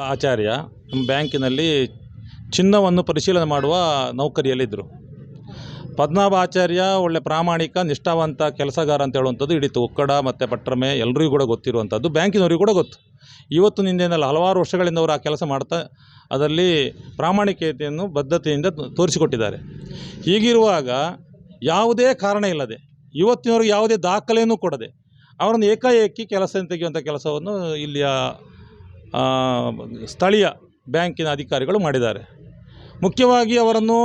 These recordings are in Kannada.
ಆಚಾರ್ಯ ನಮ್ಮ ಬ್ಯಾಂಕಿನಲ್ಲಿ ಚಿನ್ನವನ್ನು ಪರಿಶೀಲನೆ ಮಾಡುವ ನೌಕರಿಯಲ್ಲಿದ್ದರು. ಪದ್ಮನಾಭ ಆಚಾರ್ಯ ಒಳ್ಳೆ ಪ್ರಾಮಾಣಿಕ ನಿಷ್ಠಾವಂತ ಕೆಲಸಗಾರ ಅಂತ ಹೇಳುವಂಥದ್ದು ಇಡೀ ಒಕ್ಕಡ ಮತ್ತು ಪಟ್ರಮೆ ಎಲ್ಲರಿಗೂ ಕೂಡ ಗೊತ್ತಿರುವಂಥದ್ದು, ಬ್ಯಾಂಕಿನವರಿಗೂ ಕೂಡ ಗೊತ್ತು. ಇವತ್ತು ನಿಂದೇನಲ್ಲ, ಹಲವಾರು ವರ್ಷಗಳಿಂದ ಅವರು ಆ ಕೆಲಸ ಮಾಡ್ತಾ ಅದರಲ್ಲಿ ಪ್ರಾಮಾಣಿಕತೆಯನ್ನು ಬದ್ಧತೆಯಿಂದ ತೋರಿಸಿಕೊಟ್ಟಿದ್ದಾರೆ. ಹೀಗಿರುವಾಗ ಯಾವುದೇ ಕಾರಣ ಇಲ್ಲದೆ ಇವತ್ತಿನವರೆಗೆ ಯಾವುದೇ ದಾಖಲೆಯನ್ನು ಕೊಡದೆ ಅವರನ್ನು ಏಕಾಏಕಿ ಕೆಲಸ ತೆಗೆಯುವಂಥ ಕೆಲಸವನ್ನು ಇಲ್ಲಿಯ ಸ್ಥಳೀಯ ಬ್ಯಾಂಕಿನ ಅಧಿಕಾರಿಗಳು ಮಾಡಿದ್ದಾರೆ. ಮುಖ್ಯವಾಗಿ ಅವರನ್ನು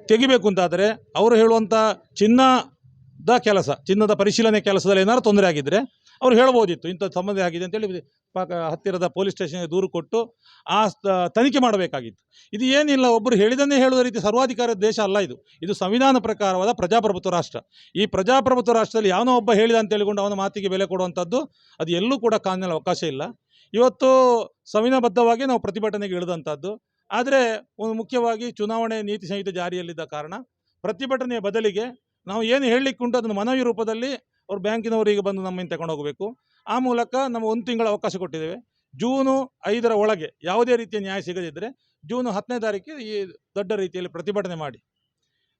ತೆಗಿಬೇಕು ಅಂತಾದರೆ ಅವರು ಹೇಳುವಂಥ ಚಿನ್ನದ ಪರಿಶೀಲನೆ ಕೆಲಸದಲ್ಲಿ ಏನಾದ್ರು ತೊಂದರೆ ಆಗಿದ್ದರೆ ಅವ್ರು ಹೇಳ್ಬೋದಿತ್ತು, ಇಂಥ ಸಂಬಂಧ ಆಗಿದೆ ಅಂತೇಳಿ ಹತ್ತಿರದ ಪೊಲೀಸ್ ಸ್ಟೇಷನ್ಗೆ ದೂರು ಕೊಟ್ಟು ತನಿಖೆ ಮಾಡಬೇಕಾಗಿತ್ತು. ಇದು ಏನಿಲ್ಲ, ಒಬ್ಬರು ಹೇಳಿದನ್ನೇ ಹೇಳುವ ರೀತಿ ಸರ್ವಾಧಿಕಾರದ ದೇಶ ಅಲ್ಲ ಇದು. ಇದು ಸಂವಿಧಾನ ಪ್ರಕಾರವಾದ ಪ್ರಜಾಪ್ರಭುತ್ವ ರಾಷ್ಟ್ರ. ಈ ಪ್ರಜಾಪ್ರಭುತ್ವ ರಾಷ್ಟ್ರದಲ್ಲಿ ಯಾವನೋ ಒಬ್ಬ ಹೇಳಿದ ಅಂತ ಹೇಳಿಕೊಂಡು ಅವನ ಮಾತಿಗೆ ಬೆಲೆ ಕೊಡುವಂಥದ್ದು ಅದು ಎಲ್ಲೂ ಕೂಡ ಕಾನೂನಲ್ಲಿ ಅವಕಾಶ ಇಲ್ಲ. ಇವತ್ತು ಸಂವಿಧಾನಬದ್ಧವಾಗಿ ನಾವು ಪ್ರತಿಭಟನೆಗೆ ಇಳಿದಂಥದ್ದು. ಆದರೆ ಒಂದು ಮುಖ್ಯವಾಗಿ ಚುನಾವಣೆ ನೀತಿ ಸಂಹಿತೆ ಜಾರಿಯಲ್ಲಿದ್ದ ಕಾರಣ ಪ್ರತಿಭಟನೆಯ ಬದಲಿಗೆ ನಾವು ಏನು ಹೇಳಲಿಕ್ಕೆ ಉಂಟು ಅದನ್ನು ಮನವಿ ರೂಪದಲ್ಲಿ ಅವ್ರು ಬ್ಯಾಂಕಿನವರಿಗೆ ಬಂದು ನಮ್ಮಿಂದ ತಗೊಂಡು ಹೋಗಬೇಕು. ಆ ಮೂಲಕ ನಮ್ಮ 1 ತಿಂಗಳ ಅವಕಾಶ ಕೊಟ್ಟಿದ್ದೇವೆ. ಜೂನ್ 5ರ ಒಳಗೆ ಯಾವುದೇ ರೀತಿಯ ನ್ಯಾಯ ಸಿಗದಿದ್ದರೆ ಜೂನ್ 10ನೇ ತಾರೀಕಿಗೆ ಈ ದೊಡ್ಡ ರೀತಿಯಲ್ಲಿ ಪ್ರತಿಭಟನೆ ಮಾಡಿ.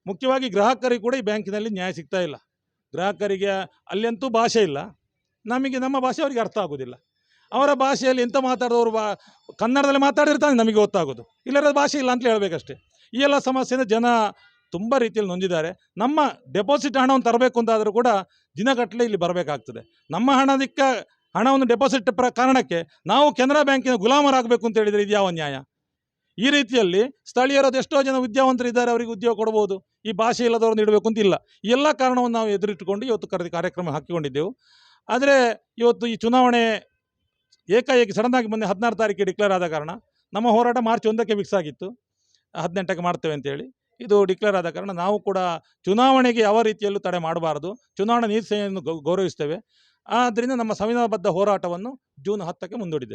ಮುಖ್ಯವಾಗಿ ಗ್ರಾಹಕರಿಗೆ ಕೂಡ ಈ ಬ್ಯಾಂಕಿನಲ್ಲಿ ನ್ಯಾಯ ಸಿಗ್ತಾ ಇಲ್ಲ. ಗ್ರಾಹಕರಿಗೆ ಅಲ್ಲಂತೂ ಭಾಷೆ ಇಲ್ಲ, ನಮಗೆ ನಮ್ಮ ಭಾಷೆ ಅವರಿಗೆ ಅರ್ಥ ಆಗೋದಿಲ್ಲ. ಅವರ ಭಾಷೆಯಲ್ಲಿ ಎಂತ ಮಾತಾಡೋರು ಕನ್ನಡದಲ್ಲಿ ಮಾತಾಡಿರ್ತಾನೆ ನಮಗೆ ಗೊತ್ತಾಗೋದು, ಇಲ್ಲರ ಭಾಷೆ ಇಲ್ಲ ಅಂತ ಹೇಳಬೇಕಷ್ಟೇ. ಈ ಎಲ್ಲ ಸಮಸ್ಯೆಯಿಂದ ಜನ ತುಂಬ ರೀತಿಯಲ್ಲಿ ನೊಂದಿದ್ದಾರೆ. ನಮ್ಮ ಡೆಪಾಸಿಟ್ ಹಣವನ್ನು ತರಬೇಕು ಅಂತಾದರೂ ಕೂಡ ದಿನಗಟ್ಟಲೆ ಇಲ್ಲಿ ಬರಬೇಕಾಗ್ತದೆ. ನಮ್ಮ ಹಣವನ್ನು ಡೆಪಾಸಿಟ್ ಕಾರಣಕ್ಕೆ ನಾವು ಕೆನರಾ ಬ್ಯಾಂಕಿನ ಗುಲಾಮರಾಗಬೇಕು ಅಂತ ಹೇಳಿದರೆ ಇದು ಯಾವ ನ್ಯಾಯ? ಈ ರೀತಿಯಲ್ಲಿ ಸ್ಥಳೀಯರಾದ ಎಷ್ಟೋ ಜನ ವಿದ್ಯಾವಂತರಿದ್ದಾರೆ, ಅವರಿಗೆ ಉದ್ಯೋಗ ಕೊಡ್ಬೋದು, ಈ ಭಾಷೆ ಇಲ್ಲದವ್ರನ್ನ ಇಡಬೇಕು ಅಂತ ಇಲ್ಲ. ಈ ಎಲ್ಲ ಕಾರಣವನ್ನು ನಾವು ಎದುರಿಟ್ಟುಕೊಂಡು ಇವತ್ತು ಕಾರ್ಯಕ್ರಮ ಹಾಕಿಕೊಂಡಿದ್ದೆವು. ಆದರೆ ಇವತ್ತು ಈ ಚುನಾವಣೆ ಏಕಾಏಕಿ ಸಡನ್ನಾಗಿ ಮೊನ್ನೆ 16 ತಾರೀಕಿಗೆ ಡಿಕ್ಲೇರ್ ಆದ ಕಾರಣ ನಮ್ಮ ಹೋರಾಟ ಮಾರ್ಚ್ 1ಕ್ಕೆ ಫಿಕ್ಸ್ ಆಗಿತ್ತು, 18ಕ್ಕೆ ಮಾಡ್ತೇವೆ ಅಂತೇಳಿ. ಇದು ಡಿಕ್ಲೇರ್ ಆದ ಕಾರಣ ನಾವು ಕೂಡ ಚುನಾವಣೆಗೆ ಯಾವ ರೀತಿಯಲ್ಲೂ ತಡೆ ಮಾಡಬಾರದು, ಚುನಾವಣಾ ನೀತಿ ಸಂಹಿತೆಯನ್ನು ಗೌರವಿಸ್ತೇವೆ. ಆದ್ದರಿಂದ ನಮ್ಮ ಸಂವಿಧಾನಬದ್ಧ ಹೋರಾಟವನ್ನು ಜೂನ್ 10ಕ್ಕೆ ಮುಂದೂಡಿದ್ದೇವೆ.